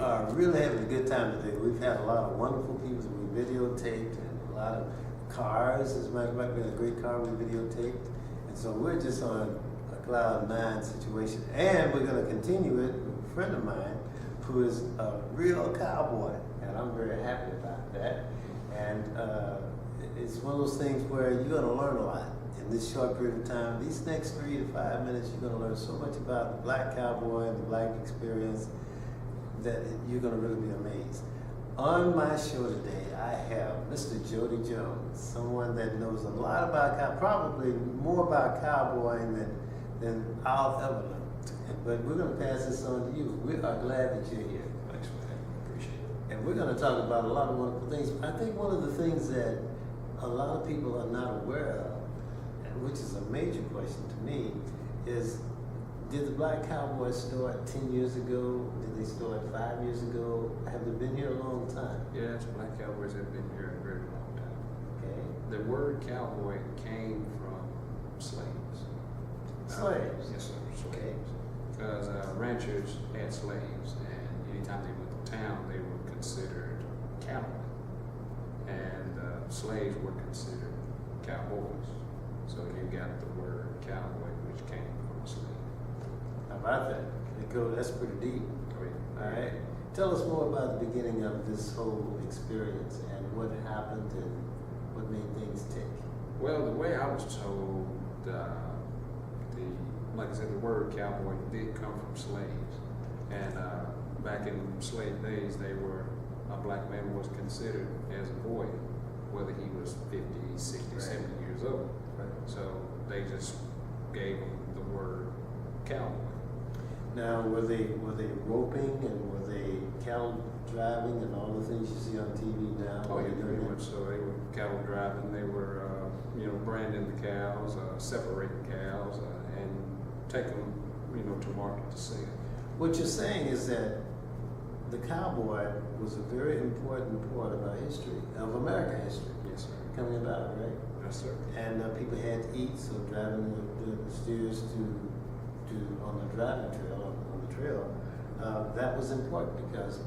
are really having a good time today. We've had a lot of wonderful people that we videotaped, and a lot of cars. As a matter of fact, we had a great car we videotaped. And so we're just on a cloud nine situation. And we're going to continue it with a friend of mine who is a real cowboy. And I'm very happy about that. And it's one of those things where you're going to learn a lot in this short period of time. These next 3 to 5 minutes, you're going to learn so much about the black cowboy and the black experience that you're going to really be amazed. On my show today, I have Mr. Jody Jones, someone that knows a lot about probably more about cowboying than I'll ever learn. But we're going to pass this on to you. We are glad that you're here. Thanks for having me. Appreciate it. And we're going to talk about a lot of wonderful things. I think one of the things that a lot of people are not aware of, and which is a major question to me, is did the black cowboys start 10 years ago? Did they start 5 years ago? Have they been here a long time? Yeah, black cowboys have been here a very long time. Okay. The word cowboy came from slaves. Slaves? Yes, sir, slaves. Okay. Because ranchers had slaves, and anytime they went to town, they were considered cattlemen. And slaves were considered cowboys. So you got the word cowboy, which came from a slave. How about that? That's pretty deep. Oh, yeah. All right. Tell us more about the beginning of this whole experience and what happened and what made things tick. Well, the way I was told, like I said, the word cowboy did come from slaves. And back in slave days, a black man was considered as a boy, whether he was 50, 60, Right. 70 years old. Right. So they just gave him the word cowboy. Now, were they roping and were they cattle driving and all the things you see on TV now? Oh, Were yeah, they doing pretty that? much so. They were cattle driving. They were, branding the cows, separating cows, and taking them, to market to sell. What you're saying is that the cowboy was a very important part of our history, of American history, Yes, sir. coming about, right? Yes, sir. And people had to eat, so driving the steers on the driving trail, on the trail, that was important because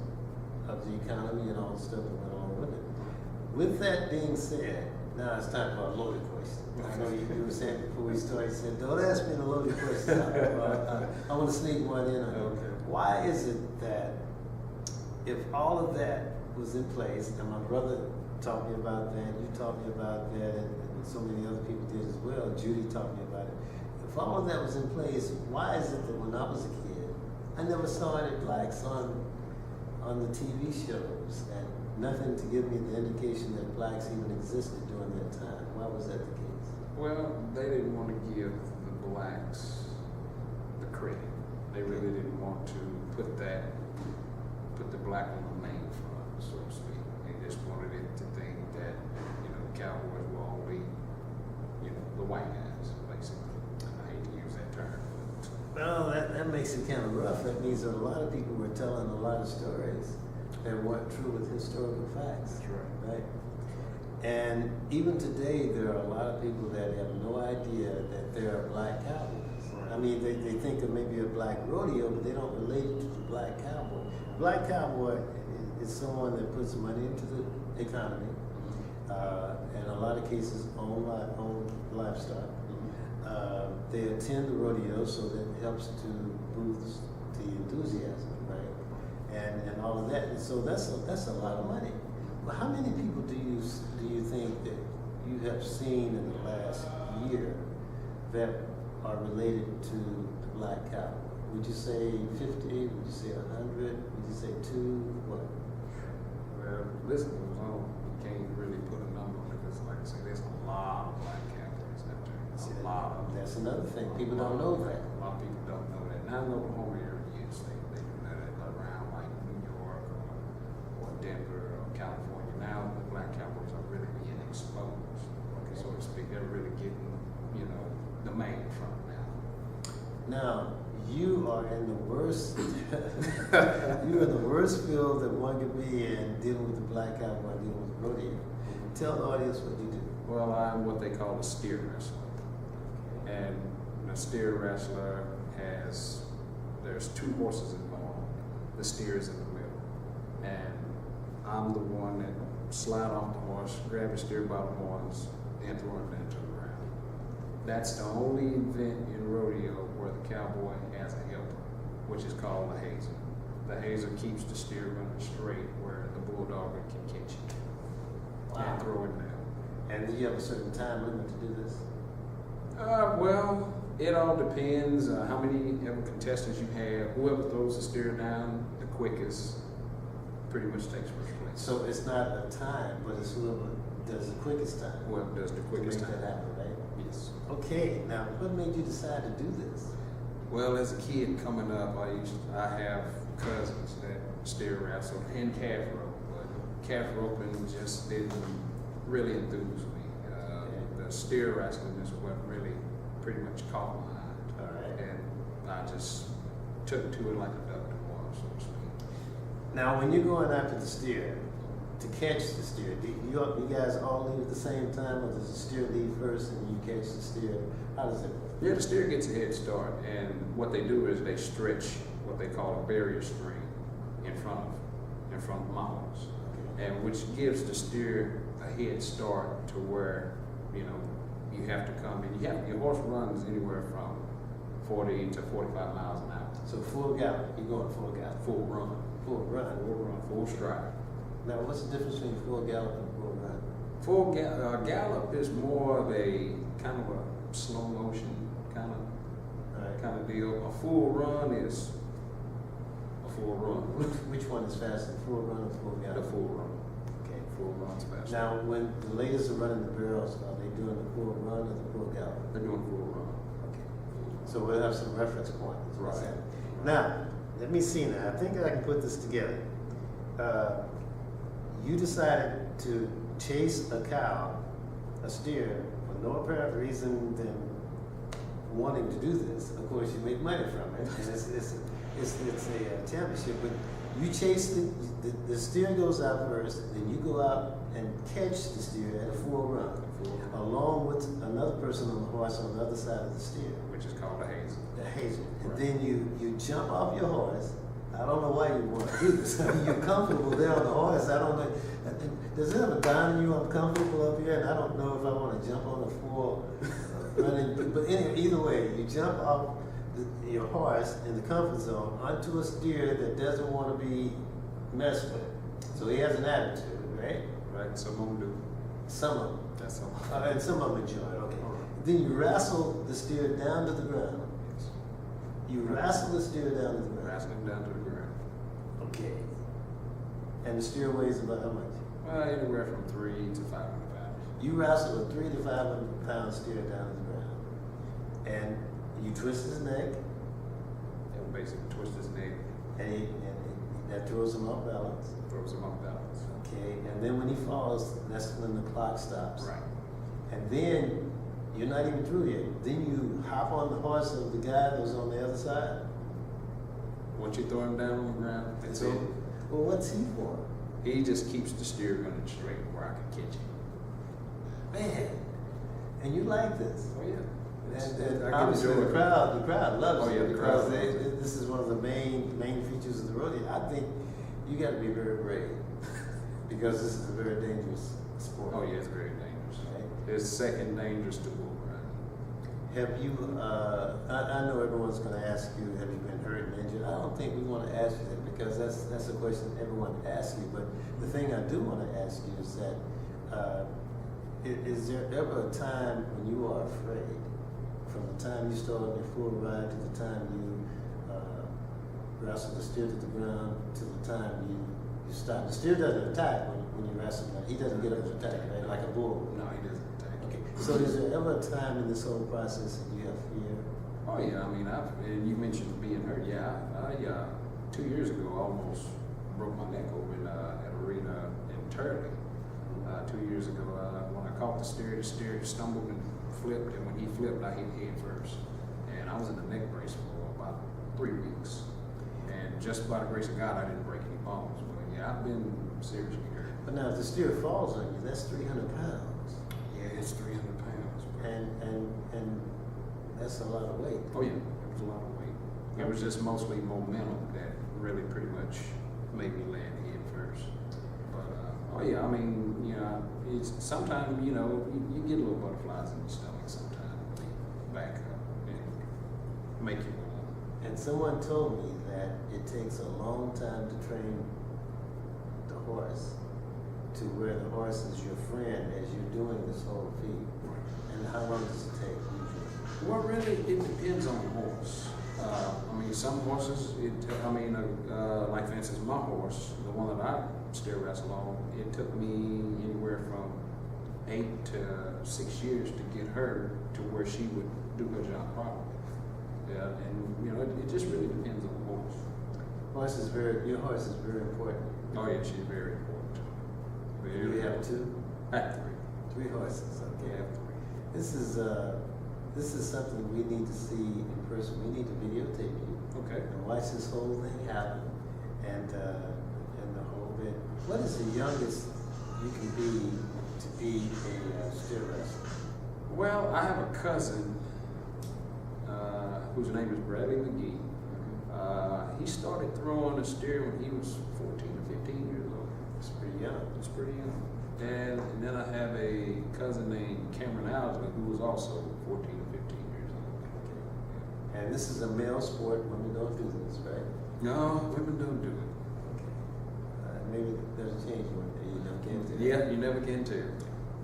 of the economy and all the stuff that went along with it. With that being said, now it's time for a loaded question. I know you were saying before we started, you said, don't ask me the loaded question. I want to sneak one in on you. Okay. Why is it that if all of that was in place, and my brother taught me about that, you taught me about that, and so many other people did as well, Judy taught me about it. If all of that was in place, why is it that when I was a kid, I never saw any blacks on the TV shows and nothing to give me the indication that blacks even existed during that time? Why was that the case? Well, they didn't want to give the blacks the credit. They really didn't want to put the black on the main front, so to speak. They just wanted it to think that, cowboys were only, the white guys, basically. I hate to use that term, but Well, that makes it kind of rough. That means that a lot of people were telling a lot of stories that weren't true with historical facts. that's right. Right? And even today, there are a lot of people that have no idea that there are black cowboys. Right. I mean, they think of maybe a black rodeo, but they don't relate it to the black cowboy. Black cowboy is someone that puts money into the economy, in a lot of cases own livestock. They attend the rodeo, so that helps to boost the enthusiasm, right? And all of that. And so that's a lot of money. Well, how many people do you think that you have seen in the last year that are related to the black cowboy? Would you say 50? Would you say 100? Would you say 2? What? Well, this goes on. You can't really put a number on it because, like I say, there's a lot of black cowboys out there. See, A lot of them. That's another thing. People don't know that. A lot of people don't know that. Not in the Oklahoma area, yes, they do that around like New York or Denver or California. Now the black cowboys are really being exposed, so to speak. They're really getting, the main front now. Now, you are in the worst you're in the worst field that one could be in, dealing with the black cowboy, dealing with rodeo. Tell the audience what you do. Well, I'm what they call a steer wrestler. And a steer wrestler there's 2 horses involved. The steer is in the middle. and I'm the one that slide off the horse, grab the steer by the horns, and throw him into the ground. That's the only event in rodeo where the cowboy has a helper, which is called the hazer. The hazer keeps the steer running straight where the bulldog can catch it and throw it down. And do you have a certain time limit to do this? Well, it all depends how many ever contestants you have. Whoever throws the steer down the quickest pretty much takes first place. So it's not a time, but it's whoever does the quickest time. Whoever does the quickest to make time. that happen, right? Yes. Okay, now what made you decide to do this? Well, as a kid coming up, I have cousins that steer wrestled and calf rope, but calf roping just didn't really enthuse me. The steer wrestling is what really pretty much caught my eye. All right. And I just took to it like a duck to water, so to speak. Now, when you're going after the steer, to catch the steer, do you guys all leave at the same time, or does the steer leave first and you catch the steer? How does it work? Yeah, the steer gets a head start, and what they do is they stretch what they call a barrier string in front of my horse, and which gives the steer a head start to where you have to come in. Your horse runs anywhere from 40 to 45 miles an hour. So full gallop, you're going full gallop. Full run. Full run. Full run, full stride. Now, what's the difference between full gallop and full run? Full gallop is more of a kind of a slow motion kind of deal. A full run is a full run. Which one is faster, full run or full gallop? The full run. Okay. Full run's faster. Now, when the ladies are running the barrels, are they doing the full run or the full gallop? They're doing full run. Okay. So we'll have some reference point. Right. Now, let me see now. I think I can put this together. You decided to chase a cow, a steer, for no apparent reason than wanting to do this. Of course, you make money from it, and it's a championship. But you chase the steer goes out first, then you go out and catch the steer at a full run, along with another person on the horse on the other side of the steer, Which is called a hazer. the hazer. And Right. then you jump off your horse. I don't know why you want to do this. I mean, you're comfortable there on the horse. I don't know. Does it ever dawn on you I'm comfortable up here? And I don't know if I want to jump on the full running. But anyway, either way, you jump off your horse in the comfort zone onto a steer that doesn't want to be messed with. So he has an attitude, right? Right? Some of them do. Some of them. That's all. And some of them enjoy it, okay. All right. Then you wrestle the steer down to the ground. Yes. You wrestle the steer down to the ground. Wrestle them down to the ground. Okay. And the steer weighs about how much? Well, anywhere from 300 to 500 pounds. You wrestle a 300 to 500 pound steer down to the ground. And you twist his neck, They'll basically twist his neck, and that throws him off balance. throws him off balance. Okay, and then when he falls, that's when the clock stops. Right. And then you're not even through yet. Then you hop on the horse of the guy that's on the other side. Once you throw him down on the ground, that's it. Well, what's he for? He just keeps the steer running straight where I can catch him. Man, and you like this. Oh yeah. And I can obviously enjoy the it. crowd loves Oh, it yeah, the because crowd loves this is one of the main features of the rodeo. I think you got to be very brave because this is a very dangerous sport. Oh yeah, it's very dangerous. Right. It's second dangerous to bull riding. Have you? I know everyone's going to ask you, have you been hurt and injured? I don't think we want to ask you that because that's a question everyone asks you. But the thing I do want to ask you is that is there ever a time when you are afraid? From the time you start on your full ride to the time you wrestle the steer to the ground to the time you stop. The steer doesn't attack when you wrestle. He doesn't get up and attack, right? Like a bull. No, he doesn't attack. Okay. So is there ever a time in this whole process that you have fear? Oh yeah, I mean, and you mentioned being hurt. Yeah, I 2 years ago almost broke my neck over at arena in Turley. 2 years ago, when I caught the steer stumbled and flipped, and when he flipped, I hit head first. And I was in the neck brace for about 3 weeks. And just by the grace of God, I didn't break any bones. But yeah, I've been seriously hurt. But now, if the steer falls on you, that's 300 pounds, Yeah, it's 300 pounds. Bro. and that's a lot of weight. Oh yeah, it was a lot of weight. It was just mostly momentum that really pretty much made me land head first. But oh yeah, I mean, you know, it's sometimes you know you get little butterflies in your stomach sometimes. They back up and make you warm. And someone told me that it takes a long time to train the horse to where the horse is your friend as you're doing this whole feat. And how long does it take usually? Well, really, it depends on the horse. I mean, some horses, like for instance, my horse, the one that I still wrestle on, it took me anywhere from 8 to 6 years to get her to where she would do her job properly. Yeah, and you know, it just really depends on the horse. Your horse is very important. Oh yeah, she's very important. You have two? I have three. 3 horses, okay. I have 3. This is something we need to see in person. We need to videotape you. Okay. And watch this whole thing happen, and the whole bit. What is the youngest you can be to be a steer wrestler? Well, I have a cousin whose name is Bradley McGee. He started throwing a steer when he was 14 or 15 years old. It's pretty young. It's pretty young. And then I have a cousin named Cameron Owsley who was also 14 or 15 years old. Okay. And this is a male sport. Women don't do this, right? No, women don't do it. Okay. Maybe there's a change one day. You never can tell. Yeah, you never can tell.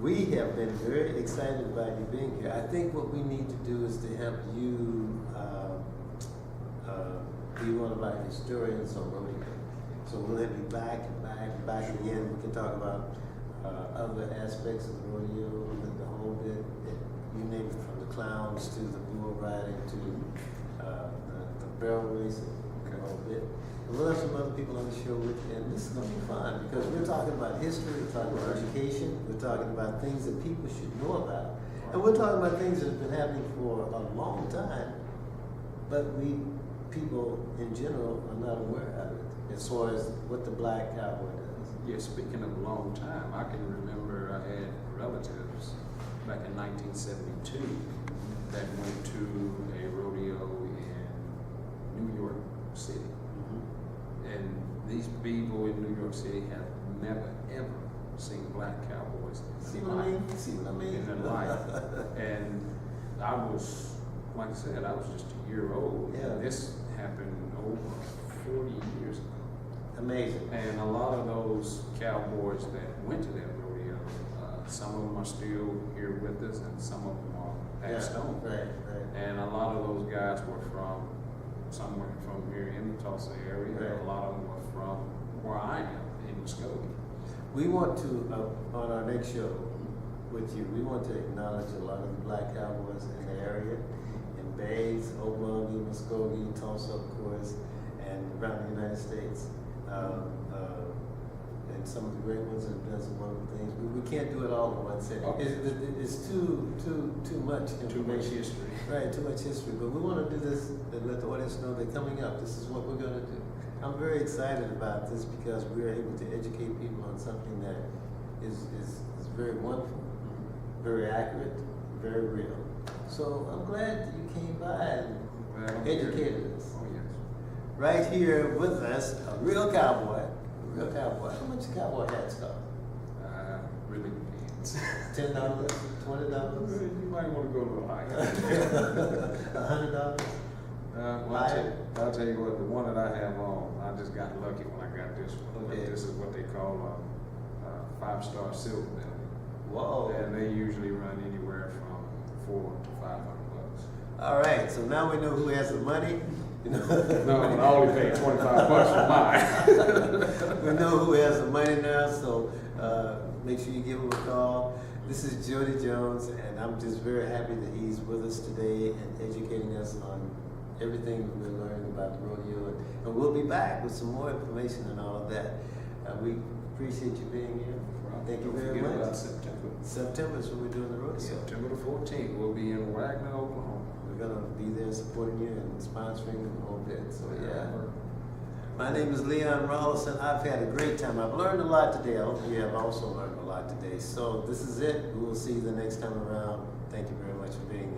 We have been very excited about you being here. I think what we need to do is to help you be one of our historians on rodeo. So we'll have you back again. We can talk about other aspects of the rodeo, the whole bit. You name it, from the clowns to the bull riding to the barrel racing, the whole bit. And we'll have some other people on the show with you, and this is going to be fun because we're talking about history, we're talking about education, we're talking about things that people should know about, and we're talking about things that have been happening for a long time, but people in general are not aware of it as far as what the black cowboy does. Yeah, speaking of a long time, I can remember I had relatives back in 1972 that went to a rodeo in New York City. And these people in New York City have never ever seen black cowboys See what I mean? See what I mean? in their life. And I was, like I said, I was just a year old. Yeah. And this happened over 40 years ago. Amazing. And a lot of those cowboys that went to that rodeo, some of them are still here with us, and some of them are passed on. Right. And a lot of those guys were from somewhere from here in the Tulsa area. Right. A lot of them were from where I am in Muskogee. We want to, on our next show with you, we want to acknowledge a lot of the black cowboys in the area, in Bays, Okmulgee, Muskogee, Tulsa, of course, and around the United States. And some of the great ones have done some wonderful things. We can't do it all in one setting. It's too much information. Too much history. Right, too much history. But we want to do this and let the audience know they're coming up. This is what we're going to do. I'm very excited about this because we're able to educate people on something that is very wonderful, very accurate, very real. So I'm glad that you came by and educated us. Oh, yes. Right here with us, a real cowboy. How much cowboy hats cost? Really depends. $10, $20? You might want to go a little higher. $100? I'll tell you what, the one that I have on, I just got lucky when I got this one. Okay. This is what they call a 5-star silver medal. Whoa. And they usually run anywhere from $400 to $500. All right, so now we know who has the money. No, but I only paid $25 for mine. We know who has the money now, so make sure you give him a call. This is Jody Jones, and I'm just very happy that he's with us today and educating us on everything that we're learning about the rodeo. And we'll be back with some more information and all of that. We appreciate you being here. Thank you very much. About September. September is when we're doing the rodeo. September the 14th, we'll be in Wagner, Oklahoma. We're going to be there supporting you and sponsoring the whole bit. So, yeah. My name is Leon Rollerson. I've had a great time. I've learned a lot today. I hope you have also learned a lot today. So, this is it. We will see you the next time around. Thank you very much for being here.